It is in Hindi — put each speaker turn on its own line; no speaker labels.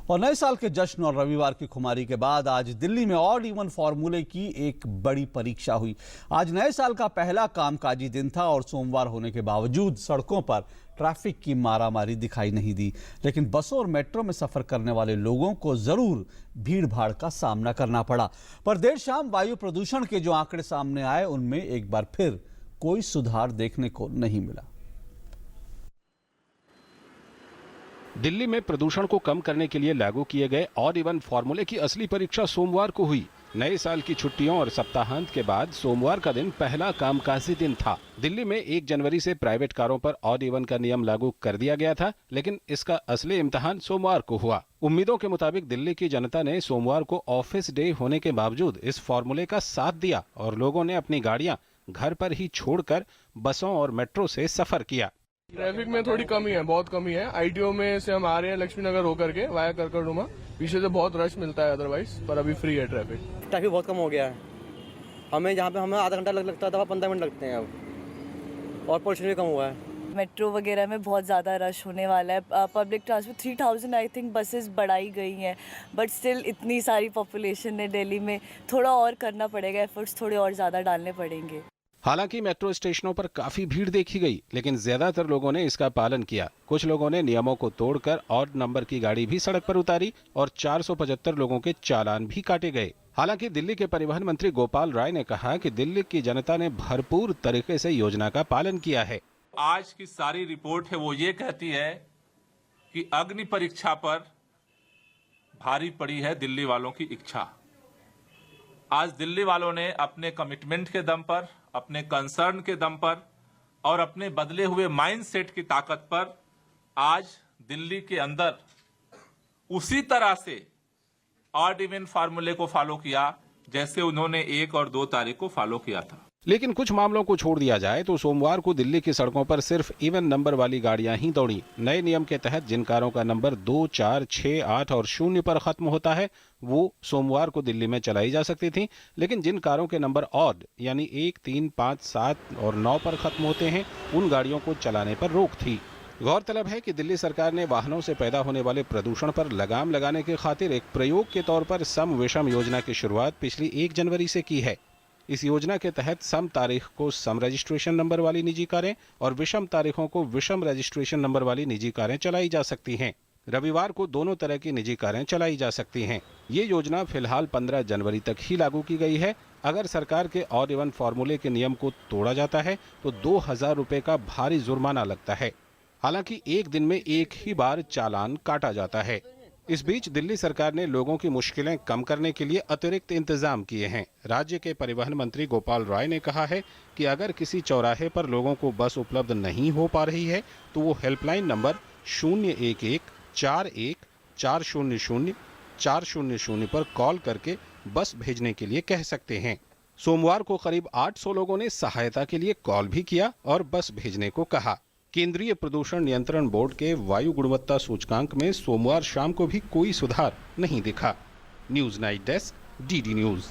और नए साल के जश्न और रविवार की खुमारी के बाद आज दिल्ली में ऑड इवन फॉर्मूले की एक बड़ी परीक्षा हुई। आज नए साल का पहला कामकाजी दिन था और सोमवार होने के बावजूद सड़कों पर ट्रैफिक की मारामारी दिखाई नहीं दी, लेकिन बसों और मेट्रो में सफर करने वाले लोगों को जरूर भीड़ भाड़ का सामना करना पड़ा। पर देर शाम वायु प्रदूषण के जो आंकड़े सामने आए उनमें एक बार फिर कोई सुधार देखने को नहीं मिला।
दिल्ली में प्रदूषण को कम करने के लिए लागू किए गए ऑड इवन फॉर्मूले की असली परीक्षा सोमवार को हुई। नए साल की छुट्टियों और सप्ताहांत के बाद सोमवार का दिन पहला कामकाजी दिन था। दिल्ली में 1 जनवरी से प्राइवेट कारों पर ऑड इवन का नियम लागू कर दिया गया था, लेकिन इसका असली इम्तिहान सोमवार को हुआ। उम्मीदों के मुताबिक दिल्ली की जनता ने सोमवार को ऑफिस डे होने के बावजूद इस फॉर्मूले का साथ दिया और लोगों ने अपनी गाड़ियां घर पर ही छोड़कर बसों और मेट्रो से सफर किया।
ट्रैफिक में थोड़ी कमी है, बहुत कमी है। आईटीओ में से हम आ रहे हैं लक्ष्मी नगर होकर के वाया करकरडुमा, पीछे से बहुत रश मिलता है अदरवाइज, पर अभी फ्री है ट्रैफिक
बहुत कम हो गया है। हमें जहाँ पे हमें आधा घंटा लगता था 15 मिनट लगते हैं अब, और पोल्यूशन भी कम हुआ है।
मेट्रो वगैरह में बहुत ज़्यादा रश होने वाला है। Public transport 3000 I think buses बढ़ाई गई हैं, बट स्टिल इतनी सारी पॉपुलेशन है दिल्ली में, थोड़ा और करना पड़ेगा, एफर्ट्स थोड़े और ज़्यादा डालने पड़ेंगे।
हालांकि मेट्रो स्टेशनों पर काफी भीड़ देखी गई, लेकिन ज्यादातर लोगों ने इसका पालन किया। कुछ लोगों ने नियमों को तोड़कर ऑड नंबर की गाड़ी भी सड़क पर उतारी और 475 लोगों के चालान भी काटे गए। हालांकि दिल्ली के परिवहन मंत्री गोपाल राय ने कहा कि दिल्ली की जनता ने भरपूर तरीके से योजना का पालन किया है।
आज की सारी रिपोर्ट है वो ये कहती है कि अग्नि परीक्षा पर भारी पड़ी है दिल्ली वालों की इच्छा। आज दिल्ली वालों ने अपने कमिटमेंट के दम पर, अपने कंसर्न के दम पर और अपने बदले हुए माइंडसेट की ताकत पर आज दिल्ली के अंदर उसी तरह से ऑड इवन फार्मूले को फॉलो किया जैसे उन्होंने 1 और 2 तारीख को फॉलो किया था।
लेकिन कुछ मामलों को छोड़ दिया जाए तो सोमवार को दिल्ली की सड़कों पर सिर्फ इवन नंबर वाली गाड़ियां ही दौड़ी। नए नियम के तहत जिन कारों का नंबर 2, 4, 6, 8 और 0 पर खत्म होता है वो सोमवार को दिल्ली में चलाई जा सकती थी, लेकिन जिन कारों के नंबर ऑड यानी 1, 3, 5, 7 और 9 पर खत्म होते हैं उन गाड़ियों को चलाने पर रोक थी। गौरतलब है कि दिल्ली सरकार ने वाहनों से पैदा होने वाले प्रदूषण पर लगाम लगाने की खातिर एक प्रयोग के तौर पर सम विषम योजना की शुरुआत पिछली 1 जनवरी से की है। इस योजना के तहत सम तारीख को सम रजिस्ट्रेशन नंबर वाली निजी कारें और विषम तारीखों को विषम रजिस्ट्रेशन नंबर वाली निजी कारें चलाई जा सकती हैं। रविवार को दोनों तरह की निजी कारें चलाई जा सकती हैं। ये योजना फिलहाल 15 जनवरी तक ही लागू की गई है। अगर सरकार के ऑड इवन फॉर्मूले के नियम को तोड़ा जाता है तो 2000 रुपए का भारी जुर्माना लगता है। हालांकि एक दिन में एक ही बार चालान काटा जाता है। इस बीच दिल्ली सरकार ने लोगों की मुश्किलें कम करने के लिए अतिरिक्त इंतजाम किए हैं। राज्य के परिवहन मंत्री गोपाल राय ने कहा है कि अगर किसी चौराहे पर लोगों को बस उपलब्ध नहीं हो पा रही है तो वो हेल्पलाइन नंबर 011-41-400-400 पर कॉल करके बस भेजने के लिए कह सकते हैं। सोमवार को करीब 800 लोगों ने सहायता के लिए कॉल भी किया और बस भेजने को कहा। केंद्रीय प्रदूषण नियंत्रण बोर्ड के वायु गुणवत्ता सूचकांक में सोमवार शाम को भी कोई सुधार नहीं दिखा। News night desk, DD news.